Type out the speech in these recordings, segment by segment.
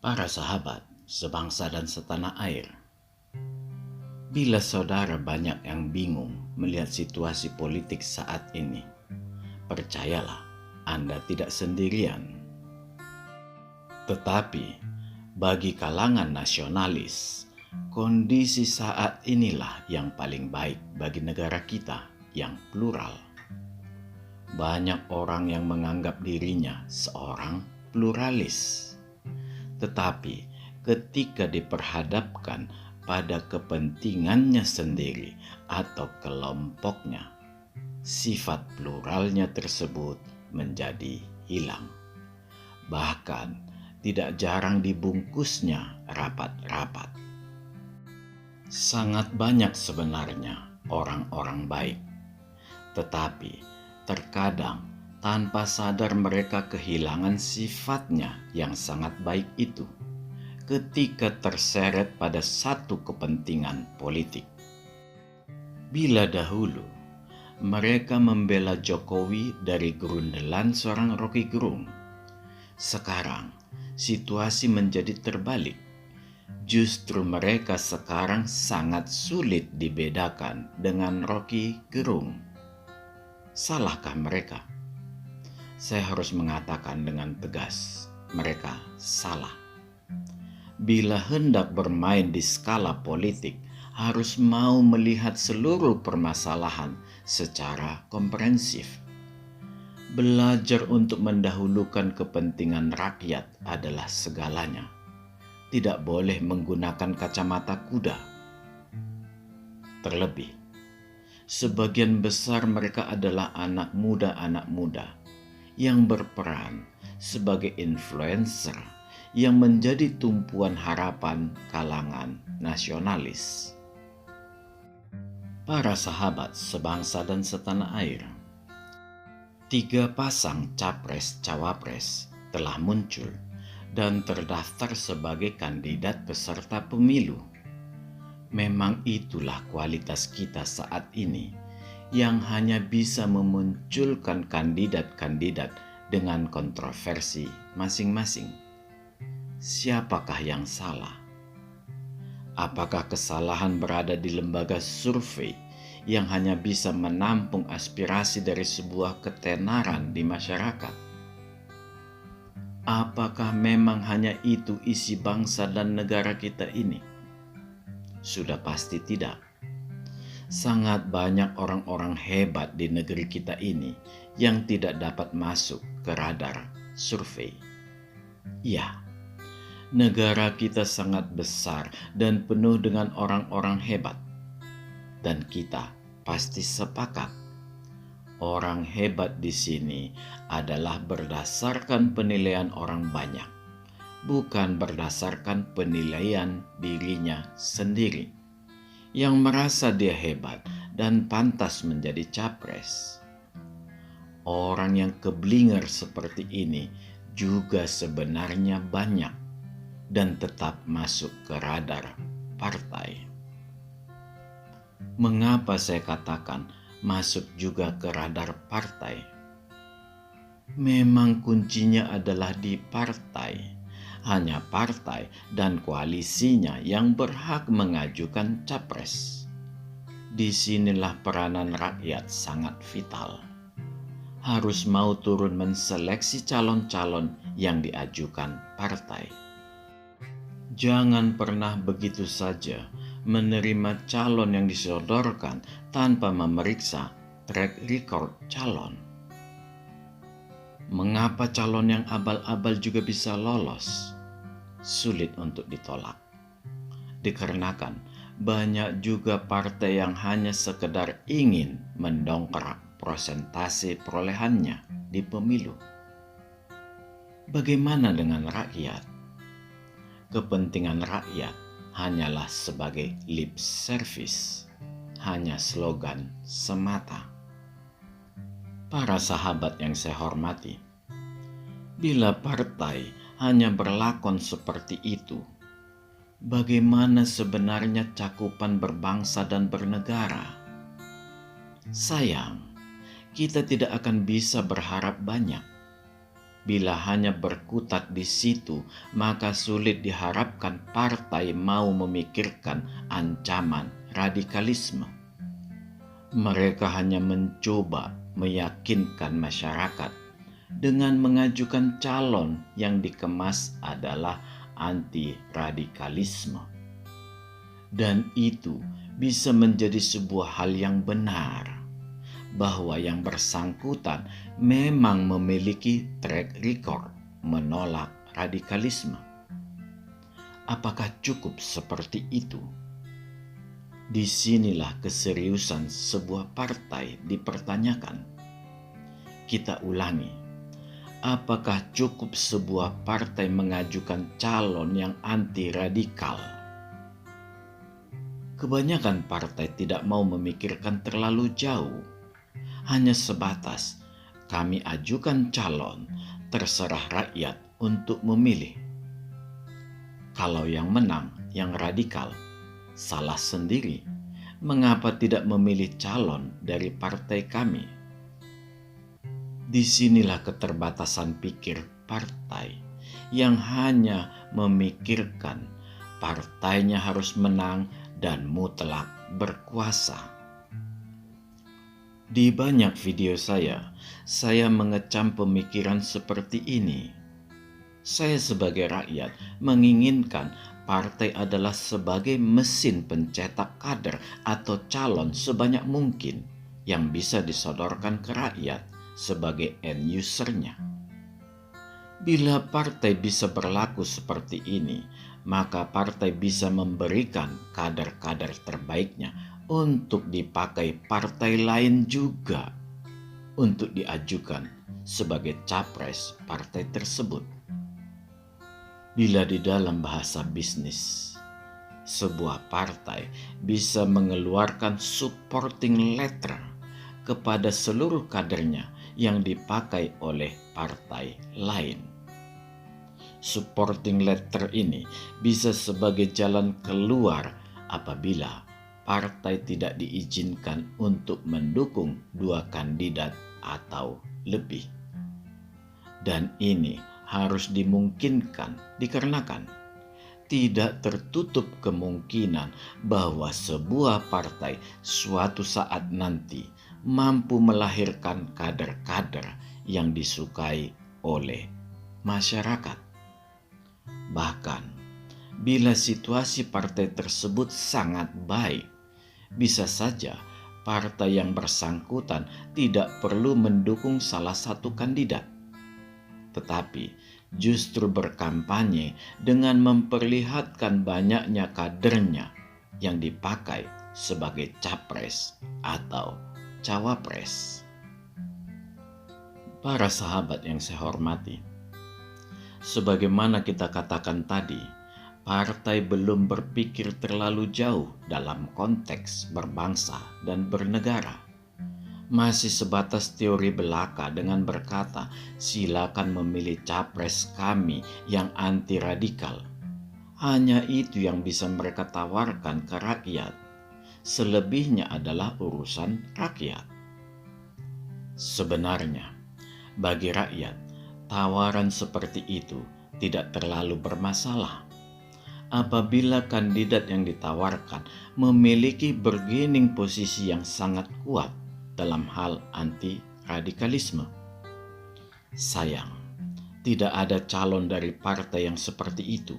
Para sahabat, sebangsa dan setanah air, bila saudara banyak yang bingung melihat situasi politik saat ini, percayalah, Anda tidak sendirian. Tetapi, bagi kalangan nasionalis, kondisi saat inilah yang paling baik bagi negara kita yang plural. Banyak orang yang menganggap dirinya seorang pluralis. Tetapi ketika diperhadapkan pada kepentingannya sendiri atau kelompoknya, sifat pluralnya tersebut menjadi hilang. Bahkan tidak jarang dibungkusnya rapat-rapat. Sangat banyak sebenarnya orang-orang baik, tetapi terkadang tanpa sadar mereka kehilangan sifatnya yang sangat baik itu ketika terseret pada satu kepentingan politik. Bila dahulu mereka membela Jokowi dari gerundelan seorang Rocky Gerung, sekarang situasi menjadi terbalik. Justru mereka sekarang sangat sulit dibedakan dengan Rocky Gerung. Salahkah mereka? Saya harus mengatakan dengan tegas, mereka salah. Bila hendak bermain di skala politik, harus mau melihat seluruh permasalahan secara komprehensif. Belajar untuk mendahulukan kepentingan rakyat adalah segalanya. Tidak boleh menggunakan kacamata kuda. Terlebih, sebagian besar mereka adalah anak muda yang berperan sebagai influencer yang menjadi tumpuan harapan kalangan nasionalis. Para sahabat sebangsa dan setanah air, 3 pasang capres-cawapres telah muncul dan terdaftar sebagai kandidat peserta pemilu. Memang itulah kualitas kita saat ini, yang hanya bisa memunculkan kandidat-kandidat dengan kontroversi masing-masing. Siapakah yang salah? Apakah kesalahan berada di lembaga survei yang hanya bisa menampung aspirasi dari sebuah ketenaran di masyarakat? Apakah memang hanya itu isi bangsa dan negara kita ini? Sudah pasti tidak. Sangat banyak orang-orang hebat di negeri kita ini yang tidak dapat masuk ke radar survei. Ya, negara kita sangat besar dan penuh dengan orang-orang hebat. Dan kita pasti sepakat, orang hebat di sini adalah berdasarkan penilaian orang banyak, bukan berdasarkan penilaian dirinya sendiri, yang merasa dia hebat dan pantas menjadi capres. Orang yang keblinger seperti ini juga sebenarnya banyak dan tetap masuk ke radar partai. Mengapa saya katakan masuk juga ke radar partai? Memang kuncinya adalah di partai. Hanya partai dan koalisinya yang berhak mengajukan capres. Disinilah peranan rakyat sangat vital. Harus mau turun menseleksi calon-calon yang diajukan partai. Jangan pernah begitu saja menerima calon yang disodorkan tanpa memeriksa track record calon. Mengapa calon yang abal-abal juga bisa lolos? Sulit untuk ditolak. Dikarenakan banyak juga partai yang hanya sekedar ingin mendongkrak persentase perolehannya di pemilu. Bagaimana dengan rakyat? Kepentingan rakyat hanyalah sebagai lip service, hanya slogan semata. Para sahabat yang saya hormati, bila partai hanya berlakon seperti itu, bagaimana sebenarnya cakupan berbangsa dan bernegara? Sayang, kita tidak akan bisa berharap banyak. Bila hanya berkutat di situ, maka sulit diharapkan partai mau memikirkan ancaman radikalisme. Mereka hanya mencoba meyakinkan masyarakat dengan mengajukan calon yang dikemas adalah anti-radikalisme. Dan itu bisa menjadi sebuah hal yang benar, bahwa yang bersangkutan memang memiliki track record menolak radikalisme. Apakah cukup seperti itu? Disinilah keseriusan sebuah partai dipertanyakan. Kita ulangi, apakah cukup sebuah partai mengajukan calon yang anti-radikal? Kebanyakan partai tidak mau memikirkan terlalu jauh. Hanya sebatas, kami ajukan calon, terserah rakyat untuk memilih. Kalau yang menang, yang radikal, salah sendiri. Mengapa tidak memilih calon dari partai kami? Disinilah keterbatasan pikir partai yang hanya memikirkan partainya harus menang dan mutlak berkuasa. Di banyak video saya mengecam pemikiran seperti ini. Saya sebagai rakyat menginginkan partai adalah sebagai mesin pencetak kader atau calon sebanyak mungkin yang bisa disodorkan ke rakyat sebagai end usernya. Bila partai bisa berlaku seperti ini, maka partai bisa memberikan kader-kader terbaiknya untuk dipakai partai lain juga untuk diajukan sebagai capres partai tersebut. Bila di dalam bahasa bisnis, sebuah partai bisa mengeluarkan supporting letter kepada seluruh kadernya yang dipakai oleh partai lain. Supporting letter ini bisa sebagai jalan keluar apabila partai tidak diizinkan untuk mendukung 2 kandidat atau lebih. Dan ini harus dimungkinkan dikarenakan tidak tertutup kemungkinan bahwa sebuah partai suatu saat nanti mampu melahirkan kader-kader yang disukai oleh masyarakat. Bahkan, bila situasi partai tersebut sangat baik, bisa saja partai yang bersangkutan tidak perlu mendukung salah satu kandidat, tetapi justru berkampanye dengan memperlihatkan banyaknya kadernya yang dipakai sebagai capres atau cawapres. Para sahabat yang saya hormati, sebagaimana kita katakan tadi, partai belum berpikir terlalu jauh dalam konteks berbangsa dan bernegara. Masih sebatas teori belaka dengan berkata, silakan memilih capres kami yang anti radikal. Hanya itu yang bisa mereka tawarkan ke rakyat. Selebihnya adalah urusan rakyat. Sebenarnya, bagi rakyat, tawaran seperti itu tidak terlalu bermasalah. Apabila kandidat yang ditawarkan memiliki bargaining posisi yang sangat kuat dalam hal anti-radikalisme. Sayang, tidak ada calon dari partai yang seperti itu.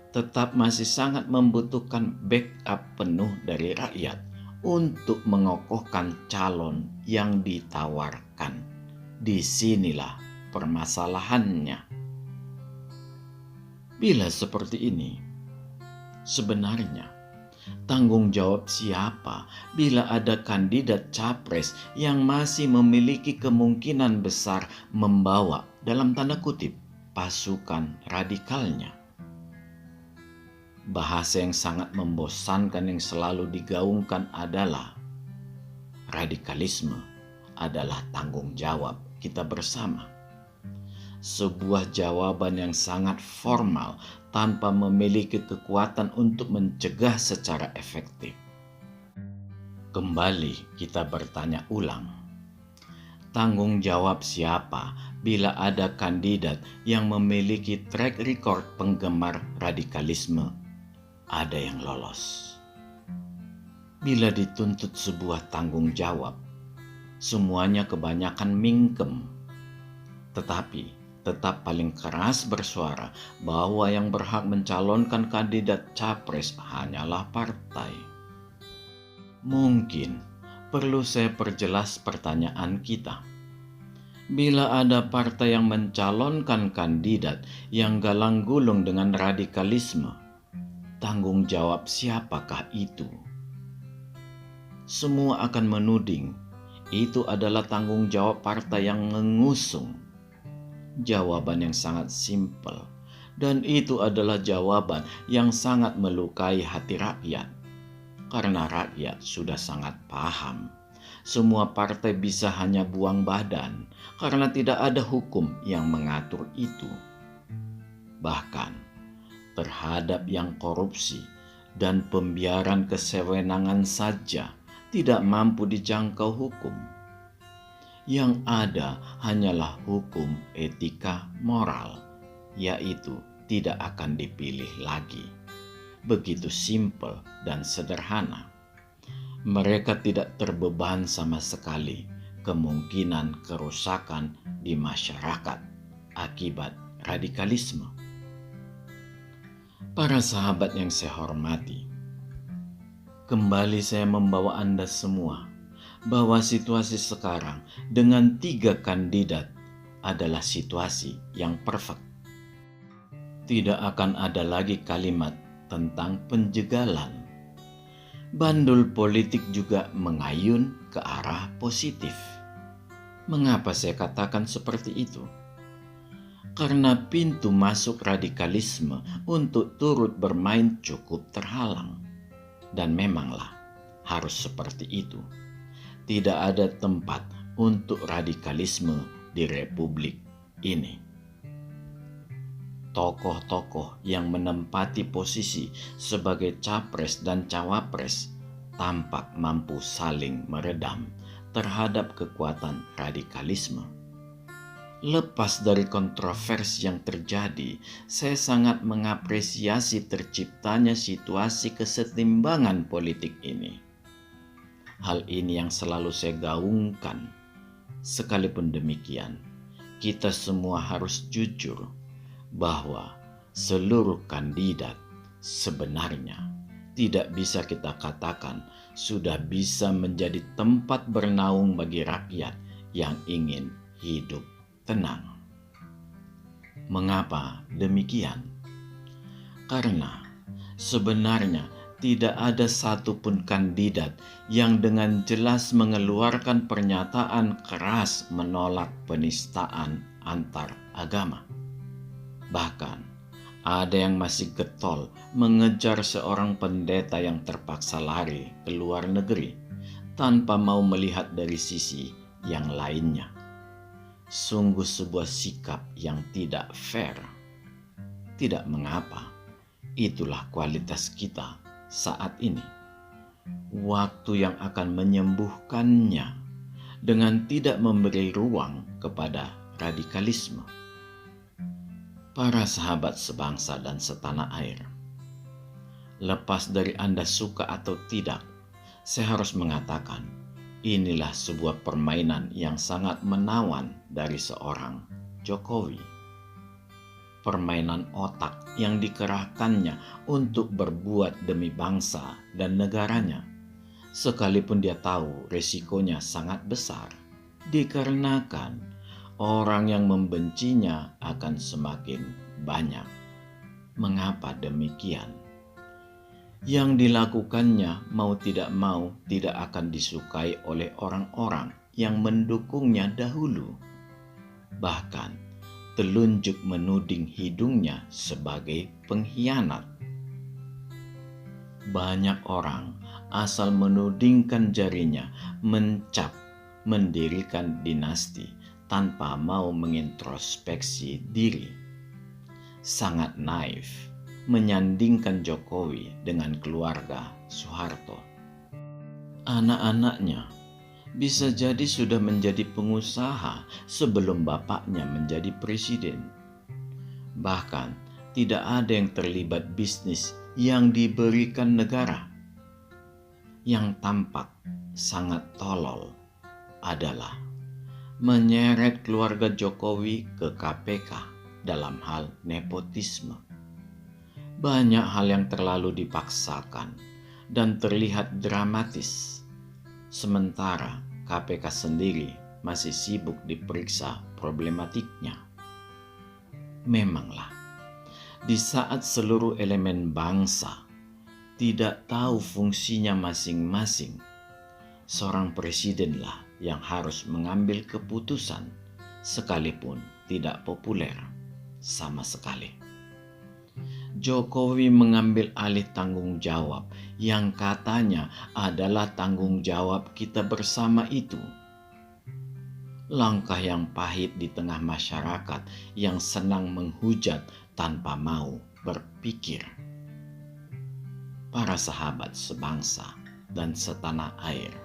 Tetap masih sangat membutuhkan backup penuh dari rakyat untuk mengokohkan calon yang ditawarkan. Disinilah permasalahannya. Bila seperti ini, sebenarnya tanggung jawab siapa bila ada kandidat capres yang masih memiliki kemungkinan besar membawa dalam tanda kutip pasukan radikalnya? Bahasa yang sangat membosankan yang selalu digaungkan adalah radikalisme adalah tanggung jawab kita bersama. Sebuah jawaban yang sangat formal tanpa memiliki kekuatan untuk mencegah secara efektif. Kembali kita bertanya ulang, Tanggung jawab siapa bila ada kandidat yang memiliki track record penggemar radikalisme? Ada yang lolos. Bila dituntut sebuah tanggung jawab, semuanya kebanyakan mingkem. Tetapi tetap paling keras bersuara bahwa yang berhak mencalonkan kandidat capres hanyalah partai. Mungkin perlu saya perjelas pertanyaan kita. Bila ada partai yang mencalonkan kandidat yang galang gulung dengan radikalisme, tanggung jawab siapakah itu? Semua akan menuding itu adalah tanggung jawab partai yang mengusung. Jawaban yang sangat simpel, dan itu adalah jawaban yang sangat melukai hati rakyat. Karena rakyat sudah sangat paham, semua partai bisa hanya buang badan karena tidak ada hukum yang mengatur itu. Bahkan terhadap yang korupsi dan pembiaran kesewenangan saja tidak mampu dijangkau hukum. Yang ada hanyalah hukum etika moral, yaitu tidak akan dipilih lagi. Begitu simpel dan sederhana. Mereka tidak terbeban sama sekali kemungkinan kerusakan di masyarakat akibat radikalisme. Para sahabat yang saya hormati, kembali saya membawa Anda semua bahwa situasi sekarang dengan 3 kandidat adalah situasi yang perfect. Tidak akan ada lagi kalimat tentang penjegalan. Bandul politik juga mengayun ke arah positif. Mengapa saya katakan seperti itu? Karena pintu masuk radikalisme untuk turut bermain cukup terhalang. Dan memanglah harus seperti itu. Tidak ada tempat untuk radikalisme di republik ini. Tokoh-tokoh yang menempati posisi sebagai capres dan cawapres tampak mampu saling meredam terhadap kekuatan radikalisme. Lepas dari kontroversi yang terjadi, saya sangat mengapresiasi terciptanya situasi kesetimbangan politik ini. Hal ini yang selalu saya gaungkan. Sekalipun demikian, kita semua harus jujur bahwa seluruh kandidat sebenarnya tidak bisa kita katakan sudah bisa menjadi tempat bernaung bagi rakyat yang ingin hidup tenang. Mengapa demikian? Karena sebenarnya tidak ada satupun kandidat yang dengan jelas mengeluarkan pernyataan keras menolak penistaan antar agama. Bahkan ada yang masih getol mengejar seorang pendeta yang terpaksa lari ke luar negeri tanpa mau melihat dari sisi yang lainnya. Sungguh sebuah sikap yang tidak fair. Tidak mengapa, itulah kualitas kita saat ini. Waktu yang akan menyembuhkannya dengan tidak memberi ruang kepada radikalisme. Para sahabat sebangsa dan setanah air, lepas dari Anda suka atau tidak, saya harus mengatakan inilah sebuah permainan yang sangat menawan dari seorang Jokowi. Permainan otak yang dikerahkannya untuk berbuat demi bangsa dan negaranya, sekalipun dia tahu resikonya sangat besar, dikarenakan orang yang membencinya akan semakin banyak. Mengapa demikian? Yang dilakukannya mau tidak mau tidak akan disukai oleh orang-orang yang mendukungnya dahulu. Bahkan telunjuk menuding hidungnya sebagai pengkhianat. Banyak orang asal menudingkan jarinya mencap mendirikan dinasti tanpa mau mengintrospeksi diri. Sangat naif menyandingkan Jokowi dengan keluarga Soeharto. Anak-anaknya bisa jadi sudah menjadi pengusaha sebelum bapaknya menjadi presiden. Bahkan tidak ada yang terlibat bisnis yang diberikan negara. Yang tampak sangat tolol adalah menyeret keluarga Jokowi ke KPK dalam hal nepotisme. Banyak hal yang terlalu dipaksakan dan terlihat dramatis. Sementara KPK sendiri masih sibuk diperiksa problematiknya. Memanglah, di saat seluruh elemen bangsa tidak tahu fungsinya masing-masing, seorang presidenlah yang harus mengambil keputusan sekalipun tidak populer sama sekali. Jokowi mengambil alih tanggung jawab yang katanya adalah tanggung jawab kita bersama itu. Langkah yang pahit di tengah masyarakat yang senang menghujat tanpa mau berpikir. Para sahabat sebangsa dan setanah air,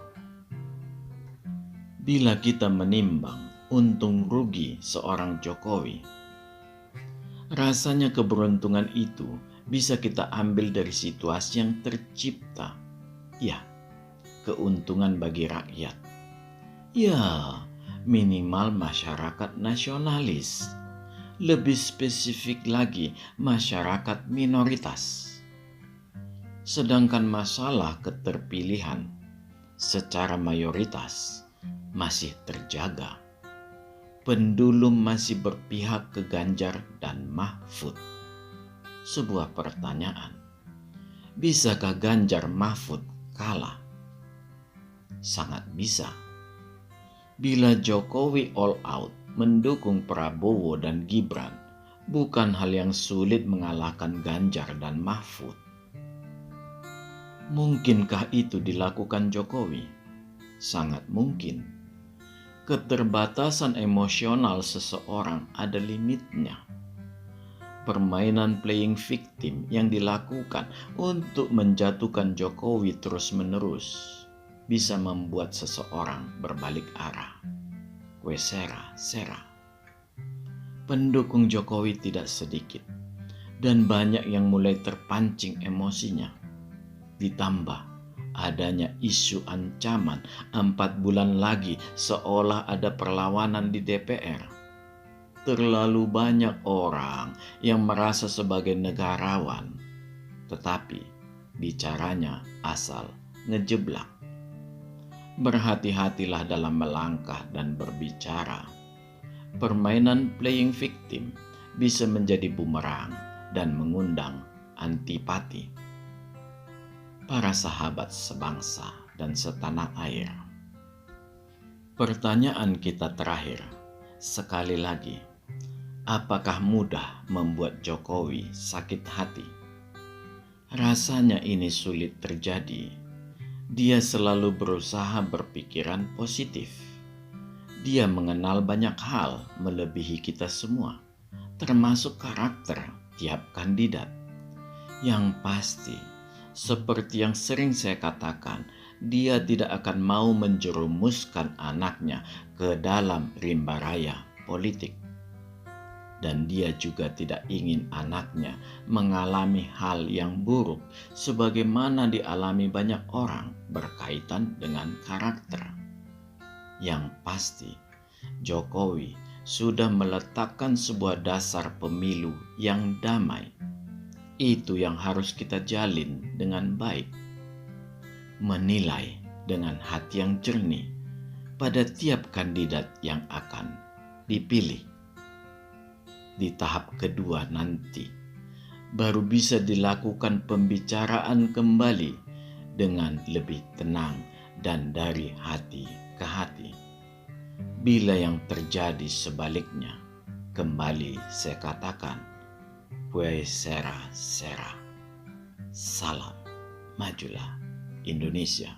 bila kita menimbang untung rugi seorang Jokowi, rasanya keberuntungan itu bisa kita ambil dari situasi yang tercipta. Ya, keuntungan bagi rakyat. Ya, minimal masyarakat nasionalis. Lebih spesifik lagi, masyarakat minoritas. Sedangkan masalah keterpilihan secara mayoritas masih terjaga. Pendulum masih berpihak ke Ganjar dan Mahfud. Sebuah pertanyaan, bisakah Ganjar Mahfud kalah? Sangat bisa. Bila Jokowi all out mendukung Prabowo dan Gibran, bukan hal yang sulit mengalahkan Ganjar dan Mahfud. Mungkinkah itu dilakukan Jokowi? Sangat mungkin. Keterbatasan emosional seseorang ada limitnya. Permainan playing victim yang dilakukan untuk menjatuhkan Jokowi terus-menerus bisa membuat seseorang berbalik arah. Kue sera. Pendukung Jokowi tidak sedikit dan banyak yang mulai terpancing emosinya. Ditambah adanya isu ancaman 4 bulan lagi seolah ada perlawanan di DPR. Terlalu banyak orang yang merasa sebagai negarawan, tetapi bicaranya asal ngejeblak. Berhati-hatilah dalam melangkah dan berbicara. Permainan playing victim bisa menjadi bumerang dan mengundang antipati. Para sahabat sebangsa dan setanah air, pertanyaan kita terakhir sekali lagi, apakah mudah membuat Jokowi sakit hati? Rasanya ini sulit terjadi. Dia selalu berusaha berpikiran positif. Dia mengenal banyak hal melebihi kita semua, termasuk karakter tiap kandidat. Yang pasti, seperti yang sering saya katakan, dia tidak akan mau menjerumuskan anaknya ke dalam rimba raya politik. Dan dia juga tidak ingin anaknya mengalami hal yang buruk sebagaimana dialami banyak orang berkaitan dengan karakter. Yang pasti, Jokowi sudah meletakkan sebuah dasar pemilu yang damai. Itu yang harus kita jalin dengan baik. Menilai dengan hati yang jernih pada tiap kandidat yang akan dipilih. Di tahap kedua nanti, baru bisa dilakukan pembicaraan kembali dengan lebih tenang dan dari hati ke hati. Bila yang terjadi sebaliknya, kembali saya katakan, kue sera. Salam, majulah Indonesia.